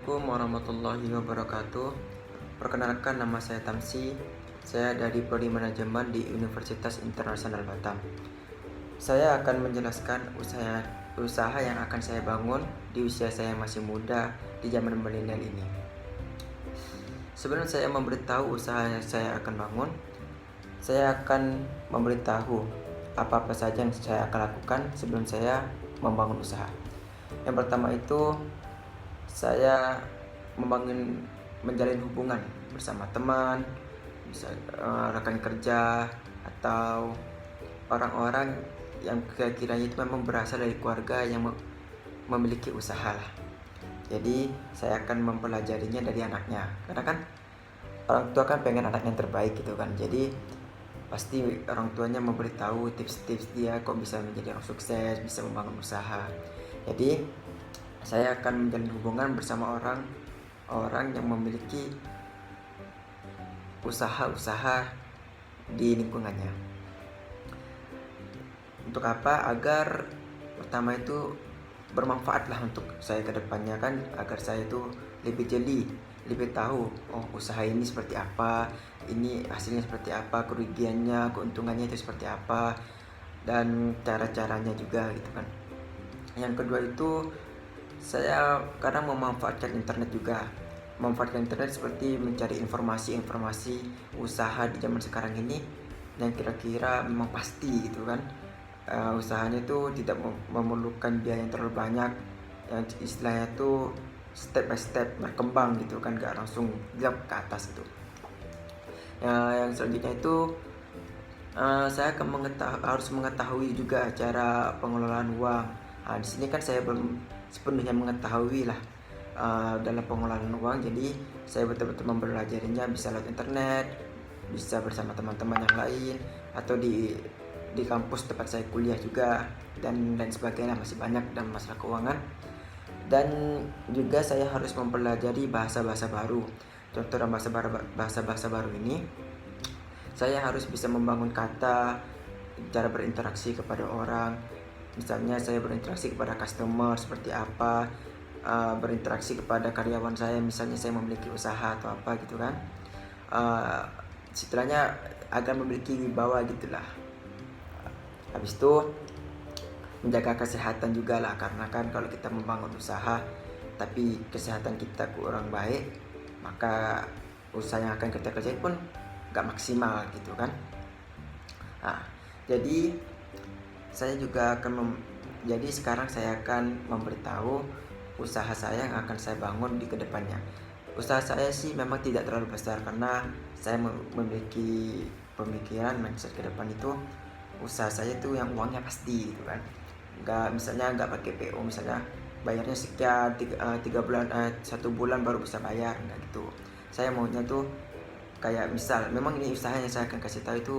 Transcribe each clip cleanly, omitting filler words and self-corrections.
Assalamualaikum warahmatullahi wabarakatuh. Perkenalkan, nama saya Tamsi. Saya dari Prodi Manajemen di Universitas Internasional Batam. Saya akan menjelaskan usaha yang akan saya bangun di usia saya yang masih muda di zaman milenial ini. Sebelum saya memberitahu usaha yang saya akan bangun, saya akan memberitahu apa-apa saja yang saya akan lakukan sebelum saya membangun usaha. Yang pertama itu, saya menjalin hubungan bersama teman, bisa rekan kerja, atau orang-orang yang kira-kiranya itu memang berasal dari keluarga yang memiliki usaha lah. Jadi saya akan mempelajarinya dari anaknya, karena kan orang tua kan pengen anaknya yang terbaik gitu kan. Jadi pasti orang tuanya memberitahu tips-tips dia kok bisa menjadi orang sukses, bisa membangun usaha. Jadi saya akan menjalin hubungan bersama orang yang memiliki usaha-usaha di lingkungannya. Untuk apa? Agar pertama itu bermanfaat lah untuk saya ke depannya kan, agar saya itu lebih jeli, lebih tahu usaha ini seperti apa, ini hasilnya seperti apa, kerugiannya, keuntungannya itu seperti apa, dan cara-caranya juga gitu kan. Yang kedua itu, saya kadang memanfaatkan internet juga. Memanfaatkan internet seperti mencari informasi-informasi usaha di zaman sekarang ini yang kira-kira memang pasti gitu kan. Usahanya itu tidak memerlukan biaya yang terlalu banyak, yang istilahnya itu step by step berkembang gitu kan, gak langsung jump ke atas itu. Yang selanjutnya itu, saya akan harus mengetahui juga cara pengelolaan uang. Di sini kan saya belum sepenuhnya mengetahui lah dalam pengelolaan uang, jadi saya betul-betul mempelajarinya bisa lewat internet, bisa bersama teman-teman yang lain, atau di kampus tempat saya kuliah juga, dan sebagainya. Masih banyak dalam masalah keuangan. Dan juga saya harus mempelajari bahasa-bahasa baru. Contoh dalam bahasa-bahasa baru ini, saya harus bisa membangun kata, cara berinteraksi kepada orang. Misalnya saya berinteraksi kepada customer seperti apa, berinteraksi kepada karyawan saya, misalnya saya memiliki usaha atau apa gitu kan. Istilahnya agar memiliki wibawa gitulah. Habis itu menjaga kesehatan juga lah, karena kan kalau kita membangun usaha tapi kesehatan kita kurang baik, maka usaha yang akan kita kerjain pun gak maksimal gitu kan. Jadi saya juga jadi sekarang saya akan memberitahu usaha saya yang akan saya bangun di kedepannya. Usaha saya sih memang tidak terlalu besar, karena saya memiliki pemikiran mindset ke depan itu usaha saya itu yang uangnya pasti gitu kan. Misalnya nggak pakai PO, misalnya bayarnya sekian 3 bulan, 1 bulan baru bisa bayar, nggak gitu. Saya maunya tuh kayak misal, memang ini usaha yang saya akan kasih tahu itu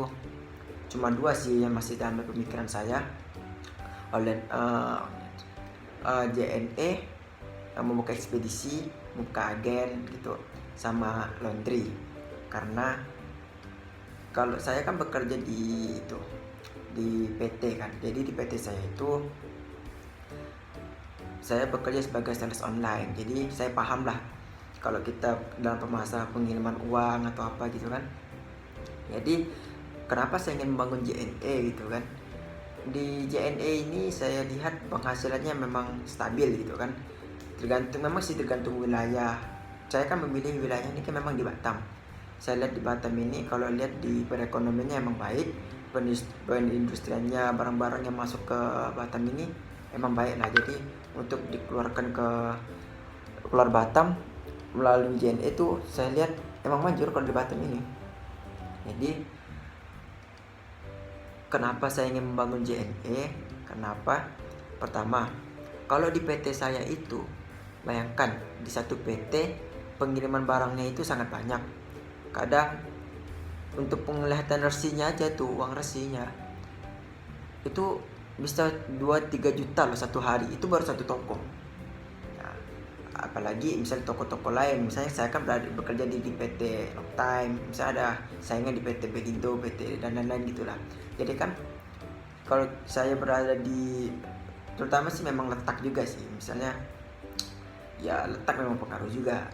cuma 2 sih yang masih dalam pemikiran saya. Oleh JNE, membuka ekspedisi, membuka agen gitu, sama laundry. Karena kalau saya kan bekerja di PT kan, jadi di PT saya itu saya bekerja sebagai sales online. Jadi saya paham lah kalau kita dalam permasalahan pengiriman uang atau apa gitu kan. Jadi kenapa saya ingin membangun JNE gitu kan. Di JNE ini saya lihat penghasilannya memang stabil gitu kan. Tergantung wilayah. Saya kan memilih wilayahnya ini kan memang di Batam. Saya lihat di Batam ini, kalau lihat di perekonomiannya emang baik, perindustriannya, barang-barang yang masuk ke Batam ini emang baik lah. Jadi untuk dikeluarkan ke keluar Batam melalui JNE itu saya lihat emang manjur kalau di Batam ini. Jadi kenapa saya ingin membangun JNE? Kenapa? Pertama, kalau di PT saya itu, bayangkan di satu PT pengiriman barangnya itu sangat banyak. Kadang untuk penglihatan resinya aja tuh, uang resinya itu bisa 2-3 juta loh satu hari. Itu baru satu toko. Nah, apalagi misalnya toko-toko lain, misalnya saya kan bekerja di PT Loctime, misalnya ada saingan di PT Belindo, PT dan lain-lain gitulah. Jadi kan kalau saya berada di, terutama sih memang letak juga sih, misalnya ya letak memang pengaruh juga.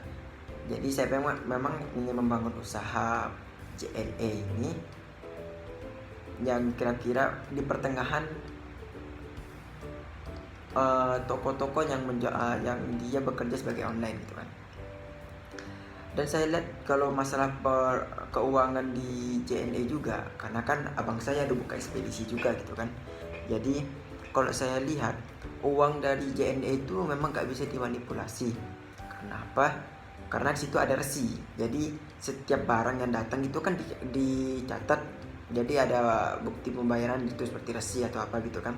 Jadi saya memang ingin membangun usaha JNE ini yang kira-kira di pertengahan toko-toko yang yang dia bekerja sebagai online gitu kan. Dan saya lihat kalau masalah keuangan di JNE juga, karena kan abang saya ada buka ekspedisi juga gitu kan. Jadi kalau saya lihat uang dari JNE itu memang gak bisa dimanipulasi. Kenapa? Karena di situ ada resi. Jadi setiap barang yang datang itu kan dicatat. Jadi ada bukti pembayaran itu seperti resi atau apa gitu kan.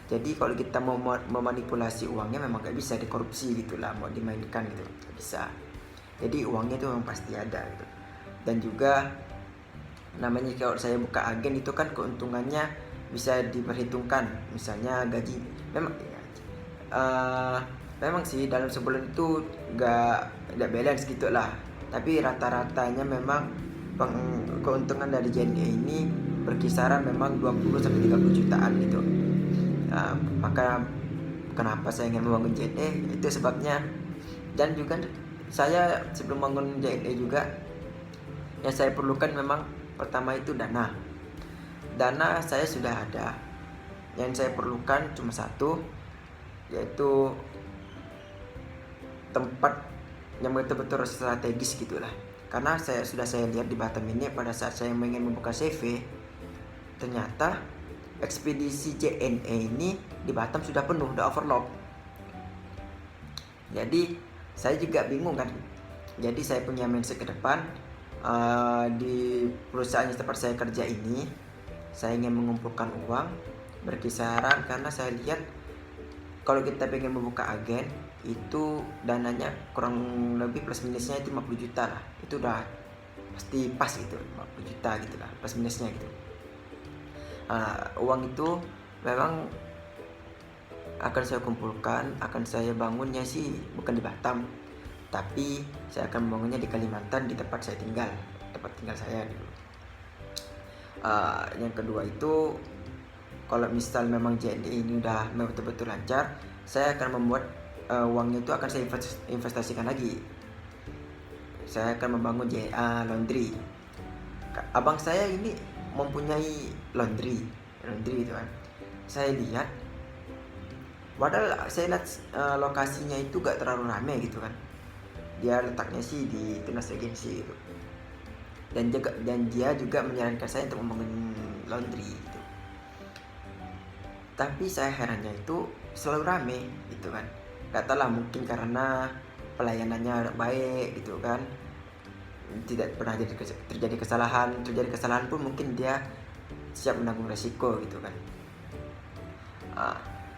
Jadi kalau kita mau memanipulasi uangnya memang gak bisa dikorupsi gitulah, mau dimainkan gitu, gak bisa. Jadi uangnya itu memang pasti ada gitu. Dan juga namanya kalau saya buka agen itu kan keuntungannya bisa diperhitungkan. Misalnya gaji memang memang sih dalam sebulan itu nggak balance gitu lah. Tapi rata-ratanya memang keuntungan dari JNE ini berkisaran memang 20 sampai 30 jutaan gitu. Maka kenapa saya ingin membangun JNE itu sebabnya. Dan juga saya sebelum bangun JNE juga yang saya perlukan memang pertama itu dana saya sudah ada. Yang saya perlukan cuma satu, yaitu tempat yang betul-betul strategis gitulah. Karena saya lihat di Batam ini pada saat saya ingin membuka CV, ternyata ekspedisi JNE ini di Batam sudah penuh, udah overload. Jadi saya juga bingung kan. Jadi saya punya mindset ke depan, di perusahaan tempat saya kerja ini saya ingin mengumpulkan uang berkisaran, karena saya lihat kalau kita pengen membuka agen itu dananya kurang lebih plus minusnya itu 50 juta lah. Itu udah pasti pas gitu, 50 juta gitu lah plus minusnya gitu. Uang itu memang akan saya kumpulkan, akan saya bangunnya sih bukan di Batam, tapi saya akan membangunnya di Kalimantan, di tempat saya tinggal, tempat tinggal saya dulu. Yang kedua itu, kalau misal memang JNE ini udah betul-betul lancar, saya akan membuat uangnya itu akan saya investasikan lagi. Saya akan membangun JA laundry. Abang saya ini mempunyai laundry itu kan. Saya lihat, padahal saya lihat lokasinya itu gak terlalu ramai gitu kan. Dia letaknya sih di Tunas Regency gitu. Dan dia juga menyarankan saya untuk membangun laundry gitu. Tapi saya herannya itu selalu rame gitu kan. Gak tahu lah, mungkin karena pelayanannya baik gitu kan. Tidak pernah terjadi kesalahan pun mungkin dia siap menanggung resiko gitu kan.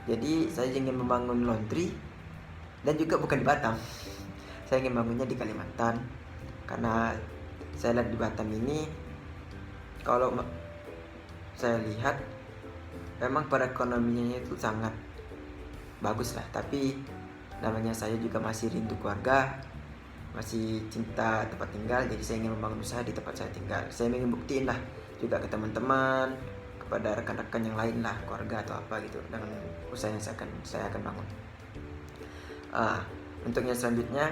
Jadi saya ingin membangun laundry dan juga bukan di Batam. Saya ingin bangunnya di Kalimantan, karena saya lihat di Batam ini, kalau saya lihat memang perekonomiannya itu sangat bagus lah. Tapi namanya saya juga masih rindu keluarga, masih cinta tempat tinggal. Jadi saya ingin membangun usaha di tempat saya tinggal. Saya ingin buktiin lah juga ke teman-teman, kepada rekan-rekan yang lain lah, keluarga atau apa gitu, dengan usaha yang saya akan bangun. Untuk yang selanjutnya,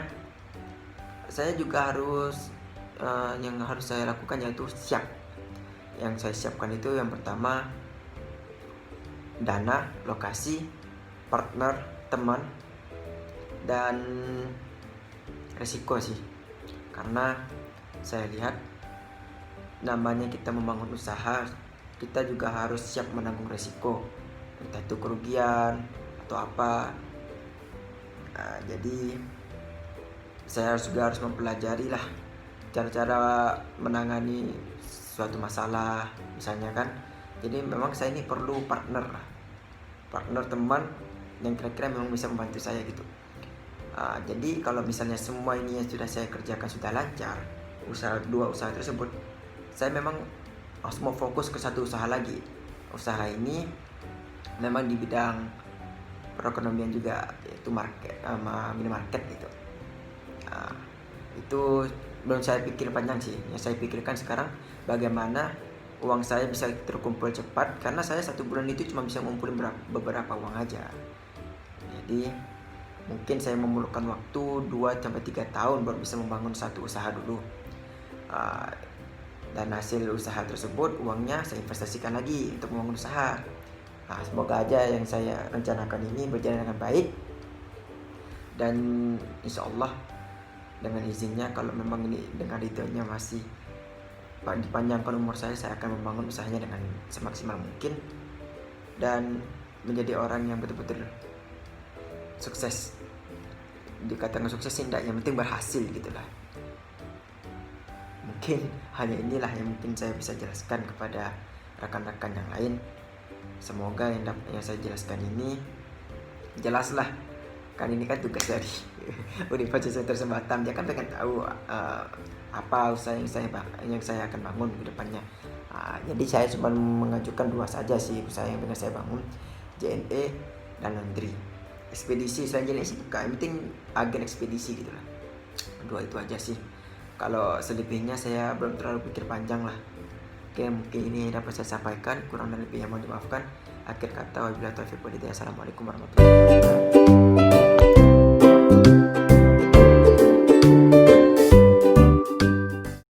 saya juga harus yang harus saya lakukan yaitu siap. Yang saya siapkan itu yang pertama dana, lokasi, partner, teman, dan resiko sih. Karena saya lihat namanya kita membangun usaha, kita juga harus siap menanggung resiko, entah itu kerugian atau apa. Jadi saya juga harus mempelajari lah cara-cara menangani suatu masalah misalnya kan. Jadi memang saya ini perlu partner teman yang kira-kira memang bisa membantu saya gitu. Jadi kalau misalnya semua ini yang sudah saya kerjakan sudah lancar, dua usaha tersebut, saya memang harus mau fokus ke satu usaha lagi. Usaha ini memang di bidang perekonomian juga, yaitu minimarket gitu. Itu belum saya pikir panjang sih. Yang saya pikirkan sekarang bagaimana uang saya bisa terkumpul cepat, karena saya satu bulan itu cuma bisa ngumpulin beberapa uang aja. Jadi Mungkin saya memerlukan waktu 2-3 tahun baru bisa membangun satu usaha dulu. Dan hasil usaha tersebut, uangnya saya investasikan lagi untuk membangun usaha. Semoga aja yang saya rencanakan ini berjalan dengan baik. Dan insya Allah dengan izinnya, kalau memang ini dengan ridhonya masih dipanjangkan umur saya akan membangun usahanya dengan semaksimal mungkin dan menjadi orang yang betul-betul sukses. Dikatakan sukses sih enggak, yang penting berhasil gitulah. Mungkin hanya inilah yang mungkin saya bisa jelaskan kepada rekan-rekan yang lain. Semoga yang saya jelaskan ini jelaslah. Kan ini kan tugas dari Universitas Center Batam, dia kan pengen tahu apa usaha yang saya akan bangun ke depannya. Jadi saya cuma mengajukan 2 saja sih usaha yang pengen saya bangun, JNE dan laundry. Ekspedisi selain JNE sih bukan, yang penting agen ekspedisi gitu lah. 2 itu aja sih. Kalau selebihnya saya belum terlalu pikir panjang lah. Oke, mungkin ini dapat saya sampaikan, kurang dan lebihnya mohon dimaafkan. Akhir kata, wabillahi taufiq wal hidayah. Assalamualaikum warahmatullahi wabarakatuh.